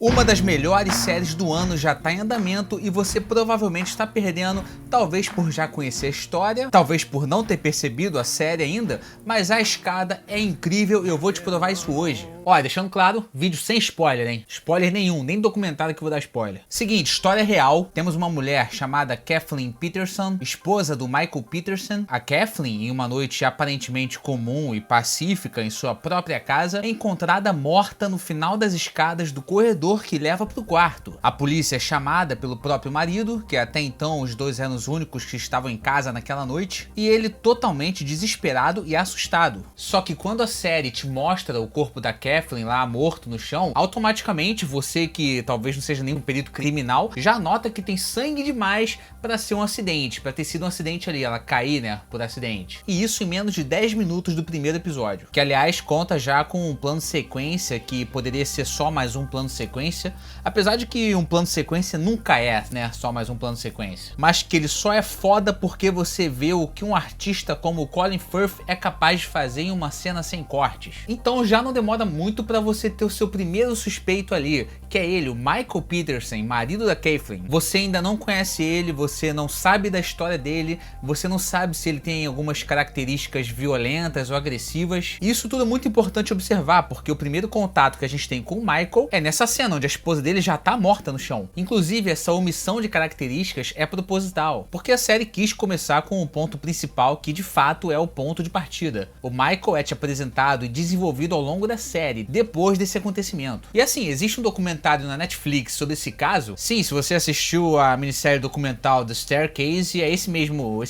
Uma das melhores séries do ano já está em andamento e você provavelmente está perdendo, talvez por já conhecer a história, talvez por não ter percebido a série ainda, mas a escada é incrível e eu vou te provar isso hoje. Olha, deixando claro, vídeo sem spoiler, hein? Spoiler nenhum, nem documentário que eu vou dar spoiler. Seguinte, história real, temos uma mulher chamada Kathleen Peterson, esposa do Michael Peterson. A Kathleen, em uma noite aparentemente comum e pacífica em sua própria casa, é encontrada morta no final das escadas do corredor que leva para o quarto. A polícia é chamada pelo próprio marido, que até então os dois eram os únicos que estavam em casa naquela noite, e ele totalmente desesperado e assustado. Só que quando a série te mostra o corpo da Kathleen lá morto no chão, automaticamente você que talvez não seja nenhum perito criminal, já nota que tem sangue demais para ser um acidente, para ter sido um acidente ali, ela cair, né, por acidente. E isso em menos de 10 minutos do primeiro episódio, que aliás conta já com um plano sequência que poderia ser só mais um plano sequência, apesar de que um plano sequência nunca é, né, só mais um plano sequência, mas que ele só é foda porque você vê o que um artista como o Colin Firth é capaz de fazer em uma cena sem cortes. Então já não demora muito para você ter o seu primeiro suspeito ali, que é ele, o Michael Peterson, marido da Kathleen. Você ainda não conhece ele, você não sabe da história dele, você não sabe se ele tem algumas características violentas ou agressivas. E isso tudo é muito importante observar, porque o primeiro contato que a gente tem com o Michael é nessa cena onde a esposa dele já tá morta no chão. Inclusive, essa omissão de características é proposital, porque a série quis começar com o ponto principal, que de fato é o ponto de partida. O Michael é te apresentado e desenvolvido ao longo da série, depois desse acontecimento. E assim, existe um documentário na Netflix sobre esse caso. Sim, se você assistiu a minissérie documental The Staircase, é esse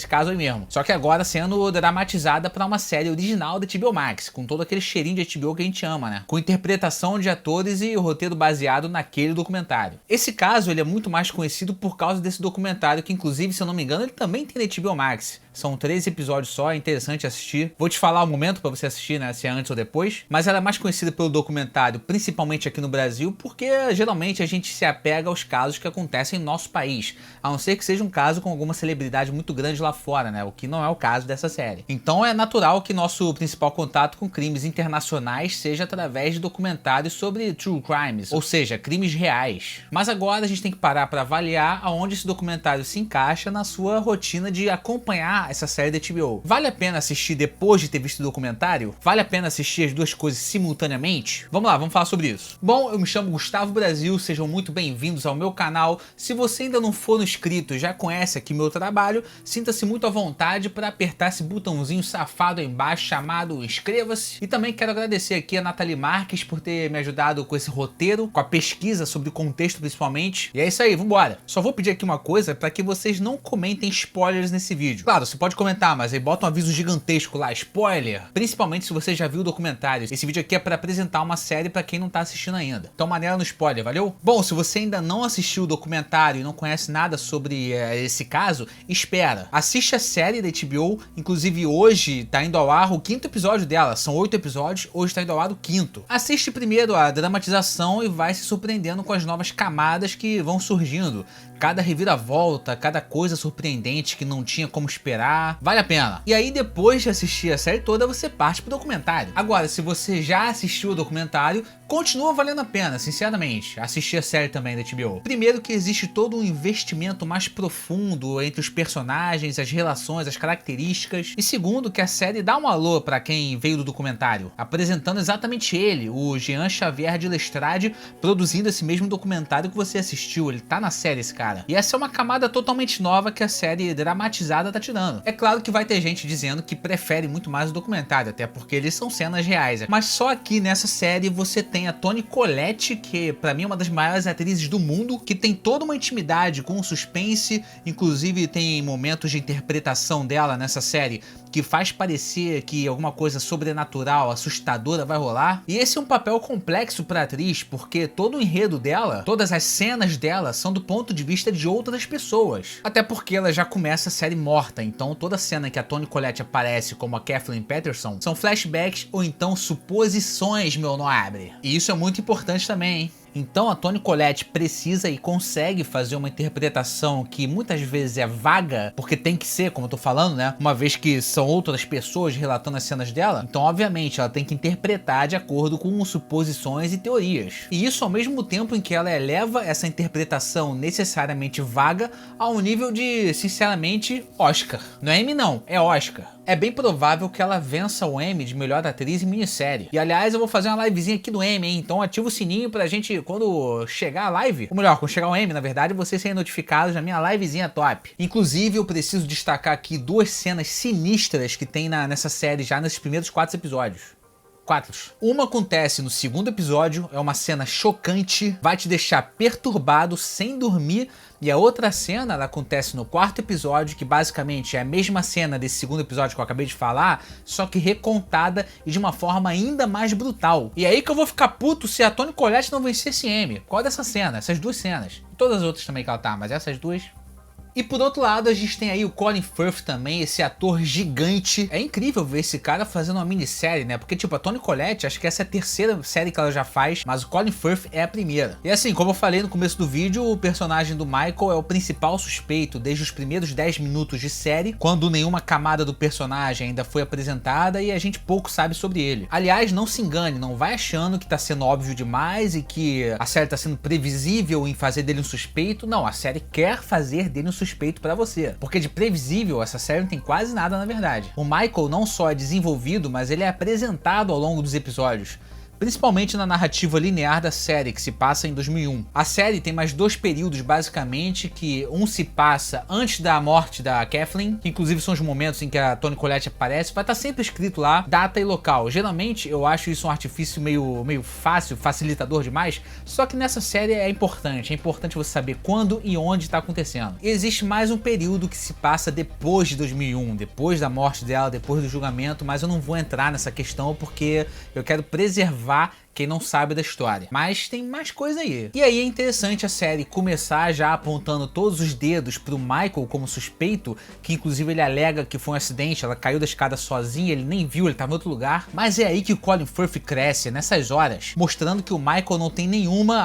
caso aí mesmo. Só que agora sendo dramatizada para uma série original da HBO Max, com todo aquele cheirinho de HBO que a gente ama, né? Com interpretação de atores e o roteiro baseado naquele documentário. Esse caso ele é muito mais conhecido por causa desse documentário, que inclusive, se eu não me engano, ele também tem na HBO Max. São 13 episódios só, é interessante assistir. Vou te falar o momento para você assistir, né, se é antes ou depois. Mas ela é mais conhecida pelo documentário, principalmente aqui no Brasil, porque geralmente a gente se apega aos casos que acontecem em nosso país. A não ser que seja um caso com alguma celebridade muito grande lá fora, né, o que não é o caso dessa série. Então é natural que nosso principal contato com crimes internacionais seja através de documentários sobre true crimes, ou seja, crimes reais. Mas agora a gente tem que parar para avaliar aonde esse documentário se encaixa na sua rotina de acompanhar essa série da HBO. Vale a pena assistir depois de ter visto o documentário? Vale a pena assistir as duas coisas simultaneamente? Vamos lá, vamos falar sobre isso. Bom, eu me chamo Gustavo Brasil, sejam muito bem-vindos ao meu canal. Se você ainda não for inscrito e já conhece aqui meu trabalho, sinta-se muito à vontade para apertar esse botãozinho safado aí embaixo chamado inscreva-se. E também quero agradecer aqui a Nathalie Marques por ter me ajudado com esse roteiro, com a pesquisa sobre o contexto principalmente. E é isso aí, vambora. Só vou pedir aqui uma coisa para que vocês não comentem spoilers nesse vídeo. Claro, você pode comentar, mas aí bota um aviso gigantesco lá, spoiler. Principalmente se você já viu o documentário. Esse vídeo aqui é para apresentar uma série para quem não tá assistindo ainda. Então maneira no spoiler, valeu? Bom, se você ainda não assistiu o documentário e não conhece nada sobre esse caso, espera. Assiste a série da HBO, inclusive hoje tá indo ao ar o 5º episódio dela. São 8 episódios, hoje tá indo ao ar o 5º. Assiste primeiro a dramatização e vai se surpreendendo com as novas camadas que vão surgindo. Cada reviravolta, cada coisa surpreendente que não tinha como esperar, vale a pena. E aí depois de assistir a série toda, você parte pro documentário. Agora, se você já assistiu o documentário, continua valendo a pena, sinceramente, assistir a série também da HBO. Primeiro que existe todo um investimento mais profundo entre os personagens, as relações, as características. E segundo que a série dá um alô pra quem veio do documentário, apresentando exatamente ele, o Jean Xavier de Lestrade, produzindo esse mesmo documentário que você assistiu. Ele tá na série, esse cara. E essa é uma camada totalmente nova que a série dramatizada tá tirando. É claro que vai ter gente dizendo que prefere muito mais o documentário, até porque eles são cenas reais. Mas só aqui nessa série você tem a Toni Collette, que pra mim é uma das maiores atrizes do mundo, que tem toda uma intimidade com o suspense, inclusive tem momentos de interpretação dela nessa série que faz parecer que alguma coisa sobrenatural, assustadora vai rolar. E esse é um papel complexo pra atriz, porque todo o enredo dela, todas as cenas dela são do ponto de vista de outras pessoas. Até porque ela já começa a série morta, então toda cena que a Toni Collette aparece como a Kathleen Peterson são flashbacks ou então suposições, meu nobre. E isso é muito importante também, hein? Então a Toni Collette precisa e consegue fazer uma interpretação que muitas vezes é vaga, porque tem que ser, como eu tô falando, né? Uma vez que são outras pessoas relatando as cenas dela, então obviamente ela tem que interpretar de acordo com suposições e teorias. E isso ao mesmo tempo em que ela eleva essa interpretação necessariamente vaga ao nível de, sinceramente, Oscar. Não é Emmy não, é Oscar. É bem provável que ela vença o Emmy de melhor atriz em minissérie. E aliás, eu vou fazer uma livezinha aqui do Emmy, hein? Então ativa o sininho pra gente, quando chegar a live, ou melhor, quando chegar o Emmy, na verdade, vocês serem notificados na minha livezinha top. Inclusive, eu preciso destacar aqui 2 cenas sinistras que tem nessa série já nesses primeiros 4 episódios. 4. Uma acontece no 2º episódio, é uma cena chocante, vai te deixar perturbado, sem dormir. E a outra cena, ela acontece no 4º episódio, que basicamente é a mesma cena desse 2º episódio que eu acabei de falar, só que recontada e de uma forma ainda mais brutal. E é aí que eu vou ficar puto se a Toni Collette não vencer esse Emmy. Qual dessa cena? Essas 2 cenas. E todas as outras também que ela tá, mas essas 2... E por outro lado, a gente tem aí o Colin Firth também, esse ator gigante. É incrível ver esse cara fazendo uma minissérie, né? Porque, tipo, a Toni Collette, acho que essa é a 3ª série que ela já faz, mas o Colin Firth é a primeira. E assim, como eu falei no começo do vídeo, o personagem do Michael é o principal suspeito desde os primeiros 10 minutos de série, quando nenhuma camada do personagem ainda foi apresentada e a gente pouco sabe sobre ele. Aliás, não se engane, não vai achando que tá sendo óbvio demais e que a série tá sendo previsível em fazer dele um suspeito. Não, a série quer fazer dele um suspeito pra você, porque de previsível essa série não tem quase nada na verdade. O Michael não só é desenvolvido, mas ele é apresentado ao longo dos episódios, principalmente na narrativa linear da série, que se passa em 2001. A série tem mais 2 períodos, basicamente, que um se passa antes da morte da Kathleen, que inclusive são os momentos em que a Toni Collette aparece, vai estar sempre escrito lá, data e local. Geralmente, eu acho isso um artifício meio fácil, facilitador demais, só que nessa série é importante você saber quando e onde está acontecendo. E existe mais um período que se passa depois de 2001, depois da morte dela, depois do julgamento, mas eu não vou entrar nessa questão porque eu quero preservar quem não sabe da história. Mas tem mais coisa aí. E aí é interessante a série começar já apontando todos os dedos pro Michael como suspeito, que inclusive ele alega que foi um acidente, ela caiu da escada sozinha, ele nem viu, ele tava em outro lugar. Mas é aí que o Colin Firth cresce, nessas horas, mostrando que o Michael não tem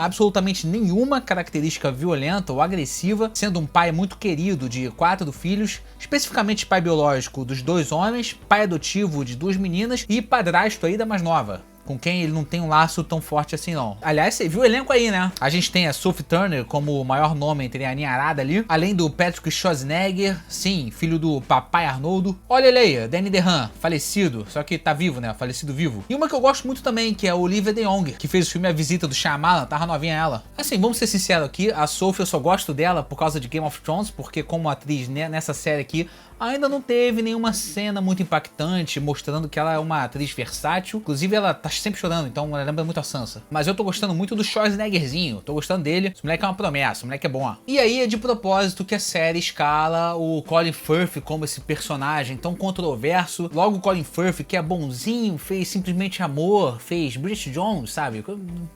absolutamente nenhuma característica violenta ou agressiva, sendo um pai muito querido de 4 filhos, especificamente pai biológico dos 2 homens, pai adotivo de 2 meninas e padrasto aí da mais nova, com quem ele não tem um laço tão forte assim não. Aliás, você viu o elenco aí, né? A gente tem a Sophie Turner como o maior nome entre a ninharada ali, além do Patrick Schwarzenegger, sim, filho do papai Arnoldo. Olha ele aí, Danny DeHaan, falecido, só que tá vivo, né? Falecido vivo. E uma que eu gosto muito também, que é a Olivia de Jong, que fez o filme A Visita do Shyamalan, tava novinha ela. Assim, vamos ser sinceros aqui, a Sophie eu só gosto dela por causa de Game of Thrones, porque como atriz nessa série aqui, ainda não teve nenhuma cena muito impactante, mostrando que ela é uma atriz versátil. Inclusive ela tá sempre chorando, então ela lembra muito a Sansa. Mas eu tô gostando muito do Schwarzeneggerzinho, tô gostando dele. Esse moleque é uma promessa, o moleque é bom. E aí é de propósito que a série escala o Colin Firth como esse personagem tão controverso. Logo o Colin Firth, que é bonzinho, fez Simplesmente Amor, fez Bridget Jones, sabe?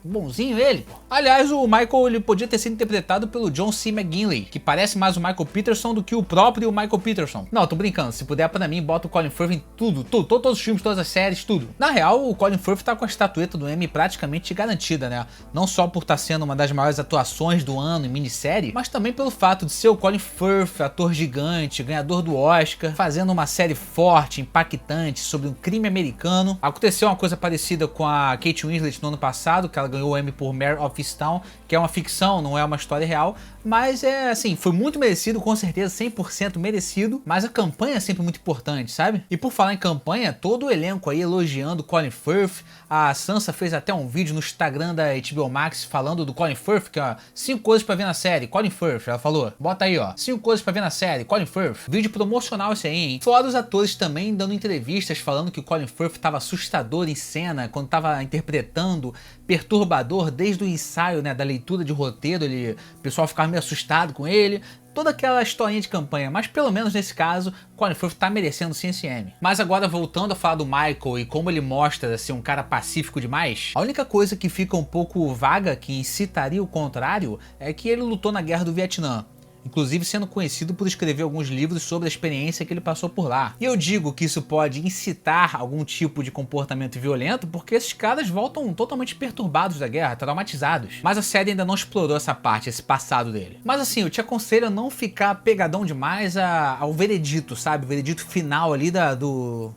Bonzinho ele, pô. Aliás, o Michael, ele podia ter sido interpretado pelo John C. McGinley, que parece mais o Michael Peterson do que o próprio Michael Peterson. Não, tô brincando, se puder pra mim, bota o Colin Firth em tudo, todos os filmes, todas as séries, tudo. Na real, o Colin Firth tá com a estatueta do Emmy praticamente garantida, né? Não só por estar sendo uma das maiores atuações do ano em minissérie, mas também pelo fato de ser o Colin Firth, ator gigante, ganhador do Oscar, fazendo uma série forte, impactante, sobre um crime americano. Aconteceu uma coisa parecida com a Kate Winslet no ano passado, que ela ganhou o Emmy por Mare of Easttown, que é uma ficção, não é uma história real, mas é assim, foi muito merecido, com certeza 100% merecido, mas a campanha é sempre muito importante, sabe? E por falar em campanha, todo o elenco aí elogiando Colin Firth. A Sansa fez até um vídeo no Instagram da HBO Max falando do Colin Firth, que ó, 5 coisas pra ver na série, Colin Firth, ela falou, bota aí ó, 5 coisas pra ver na série, Colin Firth. Vídeo promocional esse aí, hein? Fora os atores também dando entrevistas falando que o Colin Firth tava assustador em cena, quando tava interpretando, perturbador desde o ensaio, né, da leitura de roteiro, o pessoal ficava meio assustado com ele. Toda aquela historinha de campanha, mas pelo menos nesse caso, Colin Firth tá merecendo sim esse Emmy. Mas agora voltando a falar do Michael e como ele mostra ser um cara pacífico demais, a única coisa que fica um pouco vaga, que incitaria o contrário, é que ele lutou na Guerra do Vietnã. inclusive sendo conhecido por escrever alguns livros sobre a experiência que ele passou por lá. E eu digo que isso pode incitar algum tipo de comportamento violento porque esses caras voltam totalmente perturbados da guerra, traumatizados. Mas a série ainda não explorou essa parte, esse passado dele. Mas assim, eu te aconselho a não ficar pegadão demais ao veredito, sabe? O veredito final ali do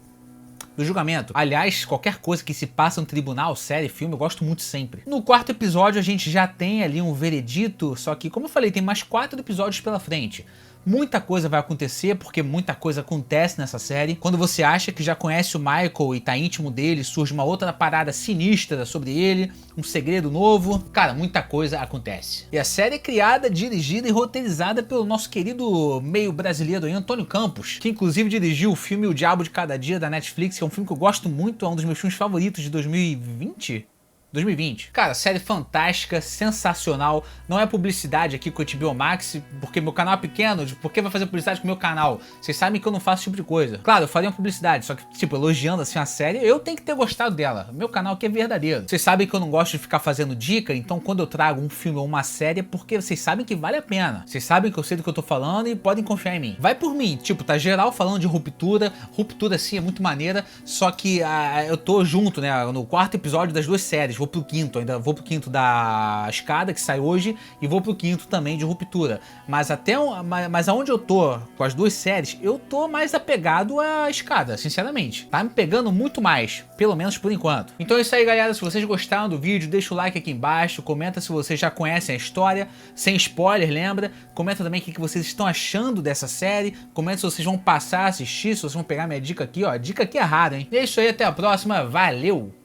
julgamento. Aliás, qualquer coisa que se passa no tribunal, série, filme, eu gosto muito sempre. No quarto episódio a gente já tem ali um veredito, só que como eu falei, tem mais 4 episódios pela frente. Muita coisa vai acontecer, porque muita coisa acontece nessa série. Quando você acha que já conhece o Michael e tá íntimo dele, surge uma outra parada sinistra sobre ele, um segredo novo. Cara, muita coisa acontece. E a série é criada, dirigida e roteirizada pelo nosso querido meio brasileiro aí, Antônio Campos, que inclusive dirigiu o filme O Diabo de Cada Dia da Netflix, que é um filme que eu gosto muito, é um dos meus filmes favoritos de 2020. Cara, série fantástica, sensacional. Não é publicidade aqui com o HBO Max, porque meu canal é pequeno. Por que vai fazer publicidade com o meu canal? Vocês sabem que eu não faço esse tipo de coisa. Claro, eu faria uma publicidade, só que, tipo, elogiando assim a série, eu tenho que ter gostado dela. Meu canal aqui é verdadeiro. Vocês sabem que eu não gosto de ficar fazendo dica, então quando eu trago um filme ou uma série é porque vocês sabem que vale a pena. Vocês sabem que eu sei do que eu tô falando e podem confiar em mim. Vai por mim, tipo, tá geral falando de Ruptura. Ruptura, sim, é muito maneira, só que eu tô junto, né, no quarto episódio das 2 séries. Vou pro quinto, ainda vou pro quinto da Escada, que sai hoje, e vou pro quinto também de Ruptura. Mas mas aonde eu tô com as 2 séries, eu tô mais apegado à Escada, sinceramente. Tá me pegando muito mais, pelo menos por enquanto. Então é isso aí, galera. Se vocês gostaram do vídeo, deixa o like aqui embaixo, comenta se vocês já conhecem a história, sem spoiler, lembra? Comenta também o que vocês estão achando dessa série, comenta se vocês vão passar a assistir, se vocês vão pegar minha dica aqui, ó. A dica aqui é rara, hein? E é isso aí, até a próxima, valeu!